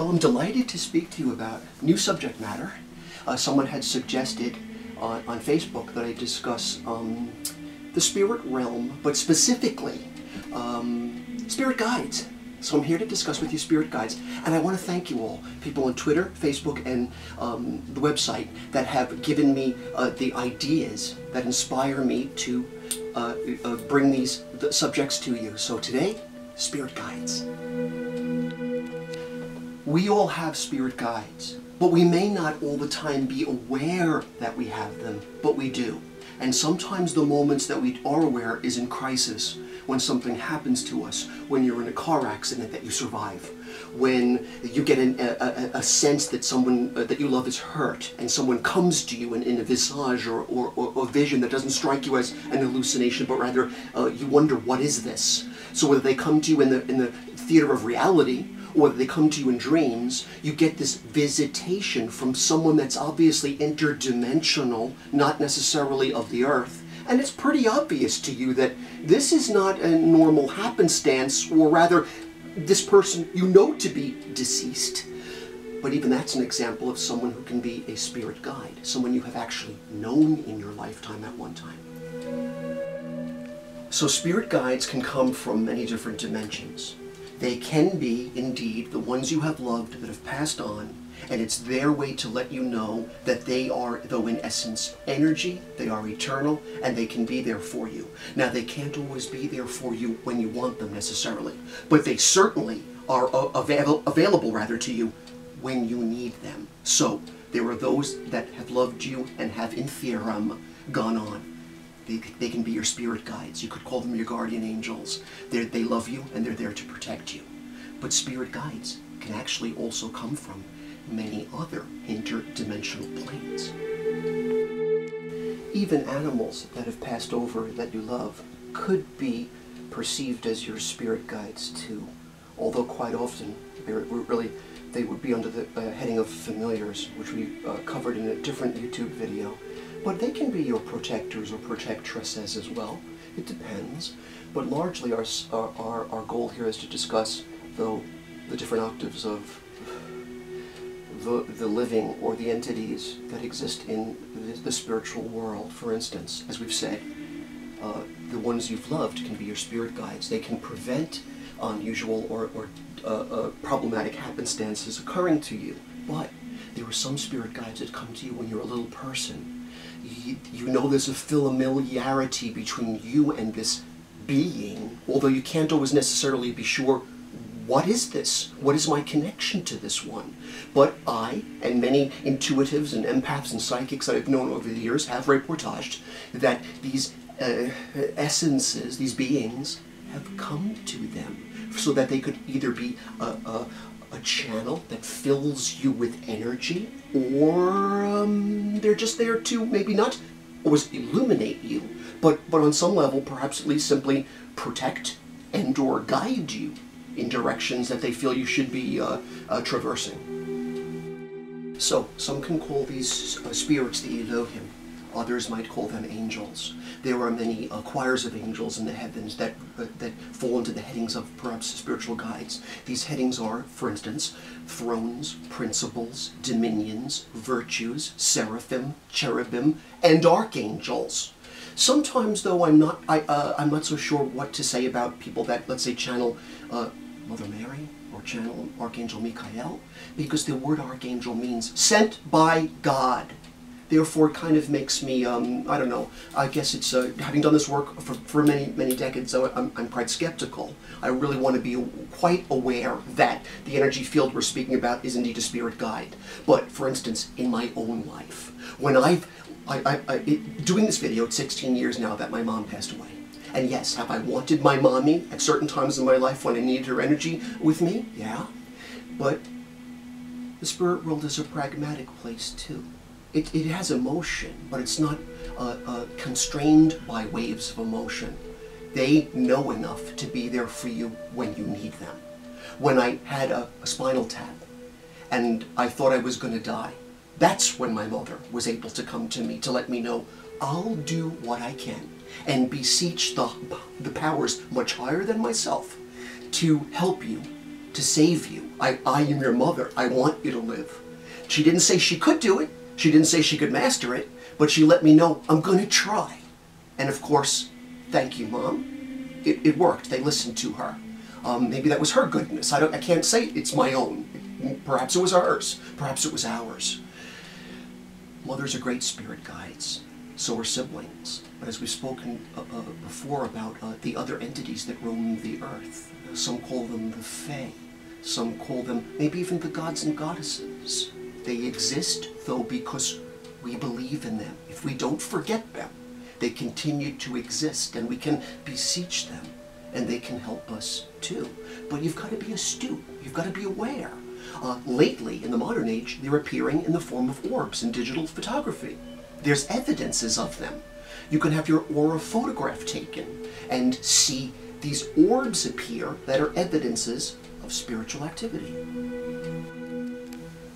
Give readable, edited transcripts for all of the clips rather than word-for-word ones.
Well, I'm delighted to speak to you about new subject matter. Someone had suggested on Facebook that I discuss the spirit realm, but specifically spirit guides. So I'm here to discuss with you spirit guides, and I want to thank you all, people on Twitter, Facebook, and the website that have given me the ideas that inspire me to bring these subjects to you. So today, spirit guides. We all have spirit guides, but we may not all the time be aware that we have them, but we do. And sometimes the moments that we are aware is in crisis, when something happens to us, when you're in a car accident that you survive, when you get a sense that someone that you love is hurt, and someone comes to you in a visage or a vision that doesn't strike you as an hallucination, but rather you wonder, what is this? So whether they come to you in the theater of reality, or whether they come to you in dreams, you get this visitation from someone that's obviously interdimensional, not necessarily of the earth. And it's pretty obvious to you that this is not a normal happenstance, or rather, this person you know to be deceased. But even that's an example of someone who can be a spirit guide, someone you have actually known in your lifetime at one time. So spirit guides can come from many different dimensions. They can be, indeed, the ones you have loved that have passed on, and it's their way to let you know that they are, though in essence, energy, they are eternal, and they can be there for you. Now, they can't always be there for you when you want them necessarily, but they certainly are available to you when you need them. So, there are those that have loved you and have, in theorem, gone on. They can be your spirit guides. You could call them your guardian angels. They love you and they're there to protect you. But spirit guides can actually also come from many other interdimensional planes. Even animals that have passed over that you love could be perceived as your spirit guides too. Although quite often they would be under the heading of familiars, which we covered in a different YouTube video. But they can be your protectors or protectresses as well. It depends. But largely our goal here is to discuss, though, the different octaves of the living or the entities that exist in the spiritual world. For instance, as we've said, the ones you've loved can be your spirit guides. They can prevent unusual or problematic happenstances occurring to you. But there are some spirit guides that come to you when you're a little person. You know there's a familiarity between you and this being, although you can't always necessarily be sure, what is this? What is my connection to this one? But I, and many intuitives and empaths and psychics that I've known over the years, have reportaged that these essences, these beings, have come to them so that they could either be a channel that fills you with energy, or they're just there to maybe not always illuminate you, but on some level perhaps at least simply protect and or guide you in directions that they feel you should be traversing. So some can call these spirits the Elohim. Others might call them angels. There are many choirs of angels in the heavens that fall into the headings of perhaps spiritual guides. These headings are, for instance, thrones, principles, dominions, virtues, seraphim, cherubim, and archangels. Sometimes, though, I'm not so sure what to say about people that, let's say, channel Mother Mary or channel Archangel Michael, because the word archangel means sent by God. Therefore, it kind of makes me, I don't know, I guess it's, having done this work for many decades, so I'm quite skeptical. I really want to be quite aware that the energy field we're speaking about is indeed a spirit guide. But, for instance, in my own life, when doing this video, it's 16 years now that my mom passed away. And yes, have I wanted my mommy at certain times in my life when I needed her energy with me? Yeah. But the spirit world is a pragmatic place, too. It has emotion, but it's not constrained by waves of emotion. They know enough to be there for you when you need them. When I had a spinal tap and I thought I was going to die, that's when my mother was able to come to me to let me know, I'll do what I can and beseech the powers much higher than myself to help you to save you. I am your mother. I want you to live. She didn't say she could do it. She didn't say she could master it, but she let me know, I'm going to try. And of course, thank you, Mom. It worked. They listened to her. Maybe that was her goodness. I can't say it's my own. Perhaps it was hers. Perhaps it was ours. Mothers are great spirit guides. So are siblings. But as we've spoken before about the other entities that roam the earth, some call them the Fae. Some call them maybe even the gods and goddesses. They exist, though, because we believe in them. If we don't forget them, they continue to exist, and we can beseech them, and they can help us too. But you've got to be astute. You've got to be aware. Lately, in the modern age, they're appearing in the form of orbs in digital photography. There's evidences of them. You can have your aura photograph taken and see these orbs appear that are evidences of spiritual activity.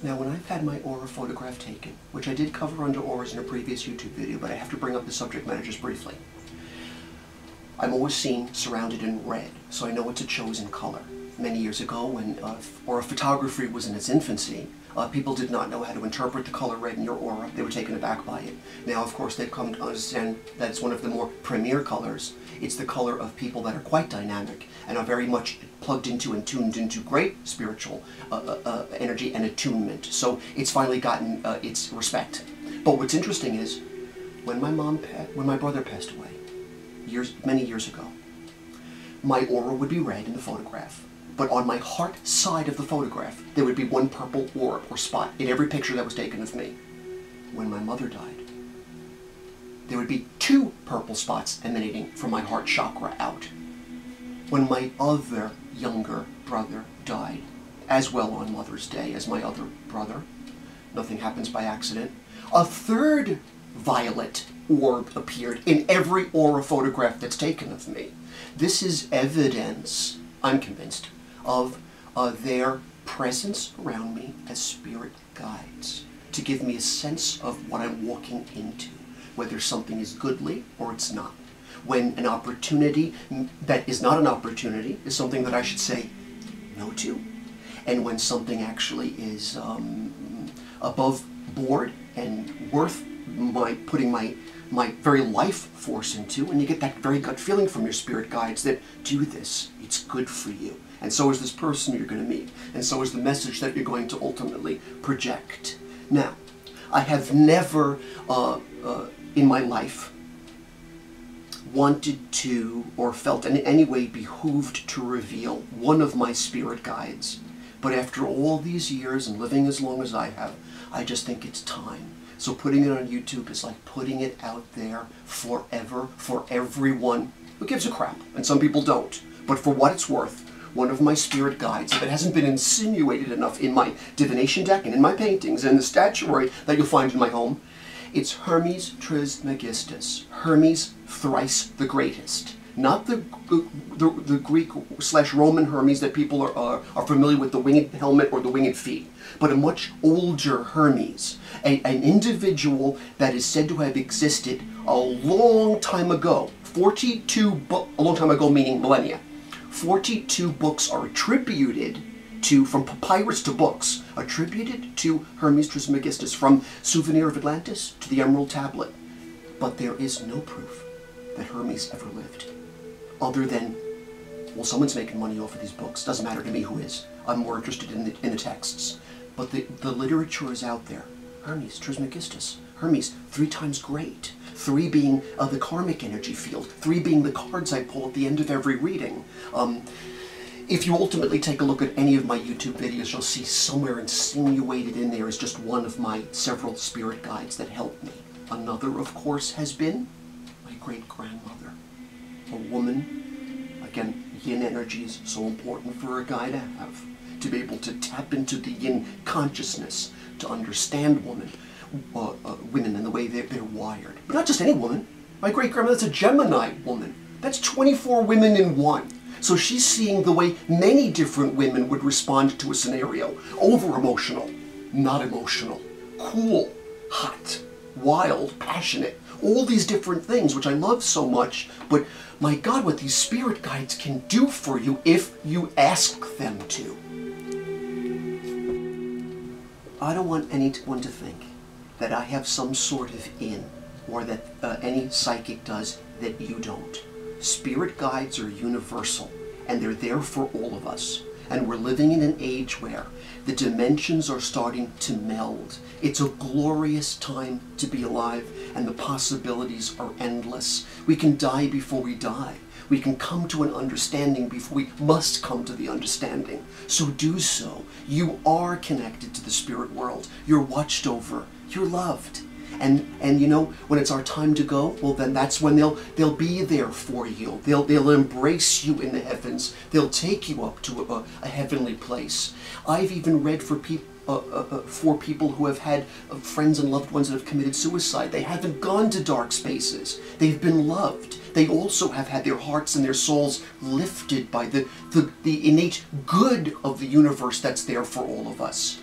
Now, when I've had my aura photograph taken, which I did cover under auras in a previous YouTube video, but I have to bring up the subject matter just briefly, I'm always seen surrounded in red, so I know it's a chosen color. Many years ago, when aura photography was in its infancy, people did not know how to interpret the color red in your aura. They were taken aback by it. Now, of course, they've come to understand that it's one of the more premier colors. It's the color of people that are quite dynamic and are very much plugged into and tuned into great spiritual energy and attunement. So it's finally gotten its respect. But what's interesting is, when my brother passed away, many years ago, my aura would be red in the photograph. But on my heart side of the photograph, there would be one purple orb or spot in every picture that was taken of me. When my mother died, there would be 2 purple spots emanating from my heart chakra out. When my other younger brother died, as well on Mother's Day as my other brother, nothing happens by accident, a 3rd violet orb appeared in every aura photograph that's taken of me. This is evidence, I'm convinced, of their presence around me as spirit guides, to give me a sense of what I'm walking into, whether something is goodly or it's not. When an opportunity that is not an opportunity is something that I should say no to, and when something actually is above board and worth putting my very life force into, and you get that very gut feeling from your spirit guides that do this, it's good for you. And so is this person you're going to meet, and so is the message that you're going to ultimately project. Now, I have never in my life wanted to or felt in any way behooved to reveal one of my spirit guides. But after all these years and living as long as I have, I just think it's time. So putting it on YouTube is like putting it out there forever for everyone who gives a crap. And some people don't. But for what it's worth, one of my spirit guides, if it hasn't been insinuated enough in my divination deck and in my paintings and the statuary that you'll find in my home, it's Hermes Trismegistus. Hermes, thrice the greatest. Not the Greek/Roman Hermes that people are familiar with, the winged helmet or the winged feet, but a much older Hermes, an individual that is said to have existed a long time ago. A long time ago meaning millennia. 42 books are attributed to, from papyrus to books, attributed to Hermes Trismegistus, from Souvenir of Atlantis to the Emerald Tablet. But there is no proof that Hermes ever lived. Other than, well, someone's making money off of these books. Doesn't matter to me who is. I'm more interested in the texts. But the literature is out there. Hermes Trismegistus. Hermes, 3 times great. 3 being the karmic energy field. 3 being the cards I pull at the end of every reading. If you ultimately take a look at any of my YouTube videos, you'll see somewhere insinuated in there is just one of my several spirit guides that helped me. Another, of course, has been my great-grandmother. A woman, again, yin energy is so important for a guy to have, to be able to tap into the yin consciousness, to understand women and the way they're wired. But not just any woman. My great-grandmother's a Gemini woman. That's 24 women in one. So she's seeing the way many different women would respond to a scenario. Over-emotional, not emotional, cool, hot, wild, passionate. All these different things, which I love so much, but my God, what these spirit guides can do for you if you ask them to. I don't want anyone to think that I have some sort of in, or that any psychic does that you don't. Spirit guides are universal, and they're there for all of us. And we're living in an age where the dimensions are starting to meld. It's a glorious time to be alive, and the possibilities are endless. We can die before we die. We can come to an understanding before we must come to the understanding. So do so. You are connected to the spirit world. You're watched over. You're loved. And you know, when it's our time to go, well, then that's when they'll be there for you. They'll embrace you in the heavens. They'll take you up to a heavenly place. I've even read for people who have had friends and loved ones that have committed suicide. They haven't gone to dark spaces. They've been loved. They also have had their hearts and their souls lifted by the innate good of the universe that's there for all of us.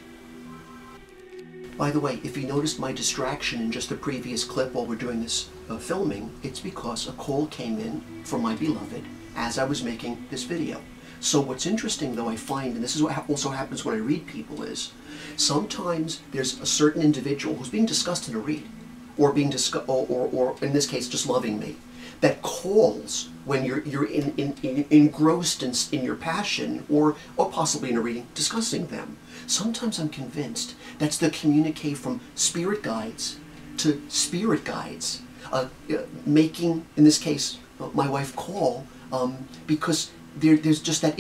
By the way, if you noticed my distraction in just the previous clip while we're doing this filming, it's because a call came in from my beloved as I was making this video. So what's interesting though, I find, and this is what also happens when I read people, is sometimes there's a certain individual who's being discussed in a read, or being or in this case just loving me, that calls when you're engrossed in your passion, or possibly in a reading, discussing them. Sometimes I'm convinced that's the communique from spirit guides to spirit guides, making, in this case, my wife call, because there's just that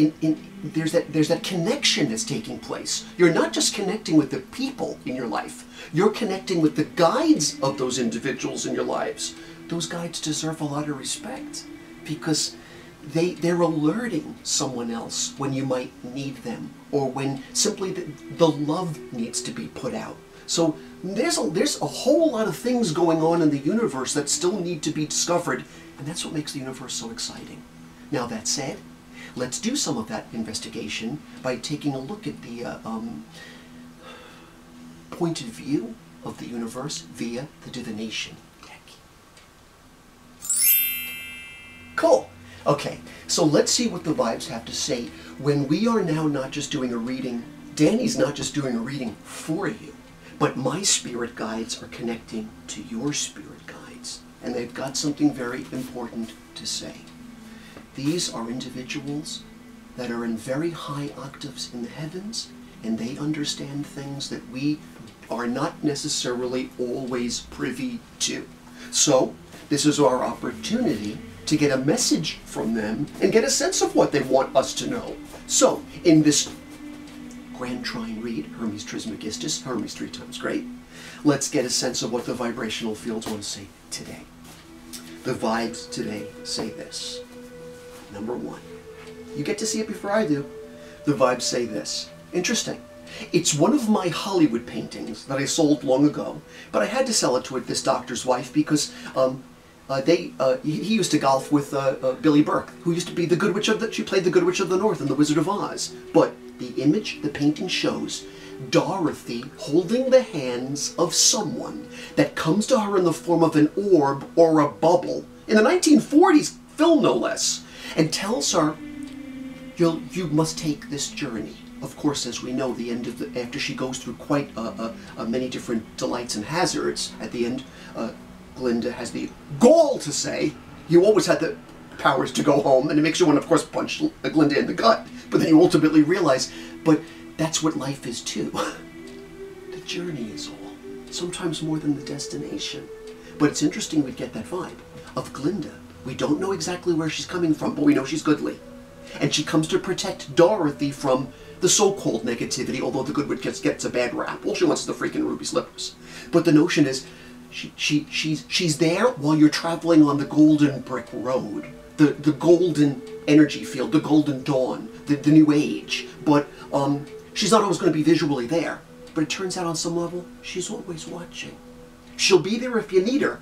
there's that connection that's taking place. You're not just connecting with the people in your life, you're connecting with the guides of those individuals in your lives. Those guides deserve a lot of respect, because they're alerting someone else when you might need them, or when simply the love needs to be put out. So there's a whole lot of things going on in the universe that still need to be discovered, and that's what makes the universe so exciting. Now that said, let's do some of that investigation by taking a look at the point of view of the universe via the divination deck. Cool. Okay, so let's see what the vibes have to say when we are now not just doing a reading. Danny's not just doing a reading for you, but my spirit guides are connecting to your spirit guides, and they've got something very important to say. These are individuals that are in very high octaves in the heavens, and they understand things that we are not necessarily always privy to. So this is our opportunity to get a message from them and get a sense of what they want us to know. So in this Grand Trine read, Hermes Trismegistus, Hermes 3 times great, let's get a sense of what the vibrational fields want to say today. The vibes today say this. Number one, you get to see it before I do. The vibes say this. Interesting. It's one of my Hollywood paintings that I sold long ago, but I had to sell it to this doctor's wife because he used to golf with Billy Burke, who used to be the Good Witch of the, she played the Good Witch of the North in The Wizard of Oz. But the image, the painting shows Dorothy holding the hands of someone that comes to her in the form of an orb or a bubble, in the 1940s film no less, and tells her, you must take this journey. Of course, as we know, the end of the, after she goes through quite many different delights and hazards, at the end, Glinda has the gall to say, you always had the powers to go home, and it makes you want to, of course, punch Glinda in the gut, but then you ultimately realize, but that's what life is too. The journey is all, sometimes more than the destination. But it's interesting we get that vibe of Glinda. We don't know exactly where she's coming from, but we know she's goodly. And she comes to protect Dorothy from the so-called negativity, although the Good Witch gets a bad rap. All she wants is the freaking ruby slippers. But the notion is, she's there while you're traveling on the golden brick road, the golden energy field, the golden dawn, the new age. But she's not always going to be visually there. But it turns out on some level, she's always watching. She'll be there if you need her,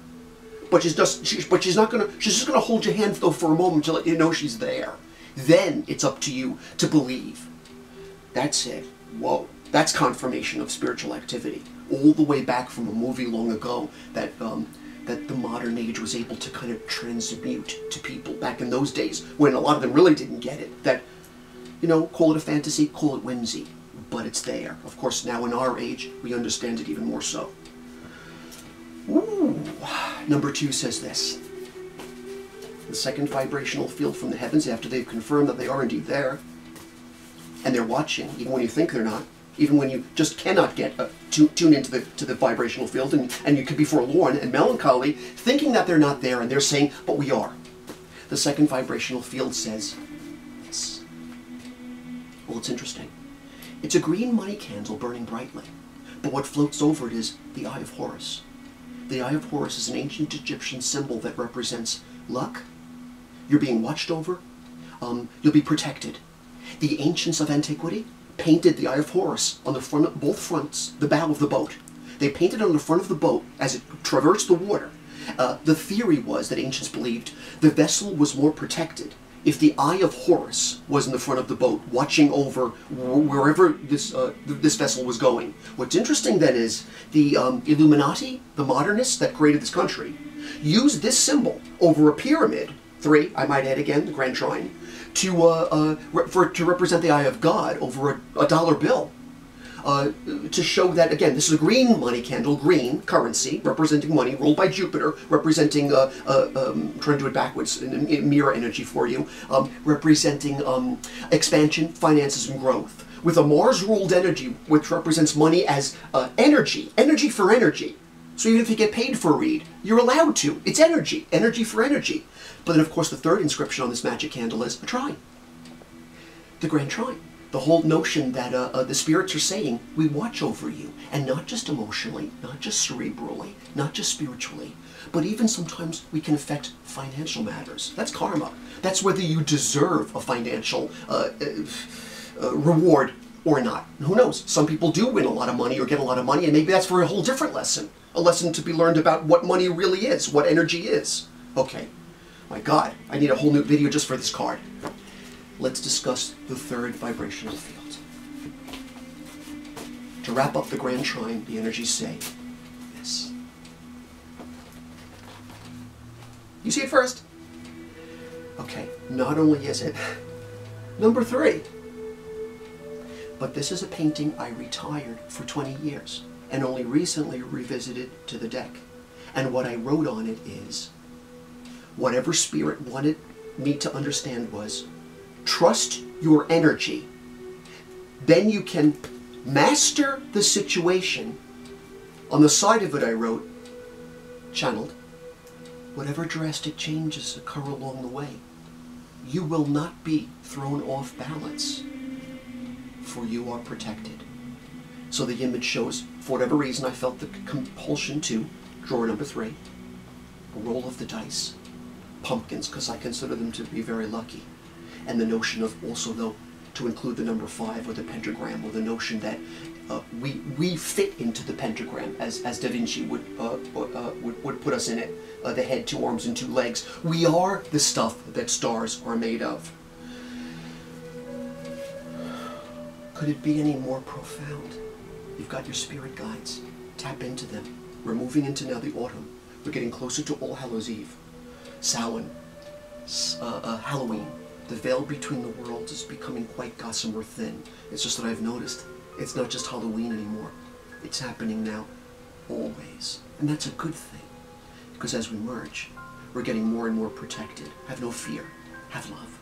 but she's just gonna hold your hand though for a moment to let you know she's there. Then it's up to you to believe. That's it. Whoa, that's confirmation of spiritual activity. All the way back from a movie long ago that that the modern age was able to kind of transmute to people back in those days when a lot of them really didn't get it. That, you know, call it a fantasy, call it whimsy, but it's there. Of course, now in our age, we understand it even more so. Ooh. Number 2 says this. The second vibrational field from the heavens, after they've confirmed that they are indeed there, and they're watching, even when you think they're not, even when you just cannot get tune into the vibrational field, and you could be forlorn and melancholy, thinking that they're not there, and they're saying, but we are. The second vibrational field says this. Well, it's interesting. It's a green money candle burning brightly, but what floats over it is the Eye of Horus. The Eye of Horus is an ancient Egyptian symbol that represents luck. You're being watched over. You'll be protected. The ancients of antiquity painted the Eye of Horus on the front, both fronts, the bow of the boat. They painted it on the front of the boat as it traversed the water. The theory was that ancients believed the vessel was more protected if the Eye of Horus was in the front of the boat, watching over wherever this vessel was going. What's interesting then is the Illuminati, the modernists that created this country, used this symbol over a pyramid, 3, I might add again, the Grand Trine, to represent the Eye of God over a dollar bill. To show that, again, this is a green money candle, green currency, representing money, ruled by Jupiter, representing, trying to do it backwards, in mirror energy for you, representing expansion, finances, and growth. With a Mars-ruled energy, which represents money as energy for energy. So even if you get paid for a read, you're allowed to. It's energy for energy. But then, of course, the third inscription on this magic candle is a trine. The Grand Trine. The whole notion that the spirits are saying, we watch over you, and not just emotionally, not just cerebrally, not just spiritually, but even sometimes we can affect financial matters. That's karma. That's whether you deserve a financial reward or not. Who knows? Some people do win a lot of money or get a lot of money, and maybe that's for a whole different lesson. A lesson to be learned about what money really is, what energy is. Okay, my God, I need a whole new video just for this card. Let's discuss the third vibrational field. To wrap up the Grand Trine, the energies say this. You see it first? Okay, not only is it number 3, but this is a painting I retired for 20 years and only recently revisited to the deck. And what I wrote on it is, whatever spirit wanted me to understand was, trust your energy. Then you can master the situation. On the side of it I wrote, channeled, whatever drastic changes occur along the way, you will not be thrown off balance, for you are protected. So the image shows, for whatever reason, I felt the compulsion to draw number 3, a roll of the dice, pumpkins, because I consider them to be very lucky. And the notion of also, though, to include the number 5 or the pentagram, or the notion that we fit into the pentagram, as Da Vinci would put us in it, the head, 2 arms, and 2 legs. We are the stuff that stars are made of. Could it be any more profound? You've got your spirit guides. Tap into them. We're moving into now the autumn. We're getting closer to All Hallows Eve. Samhain, Halloween. The veil between the worlds is becoming quite gossamer thin. It's just that I've noticed it's not just Halloween anymore. It's happening now always. And that's a good thing. Because as we merge, we're getting more and more protected. Have no fear. Have love.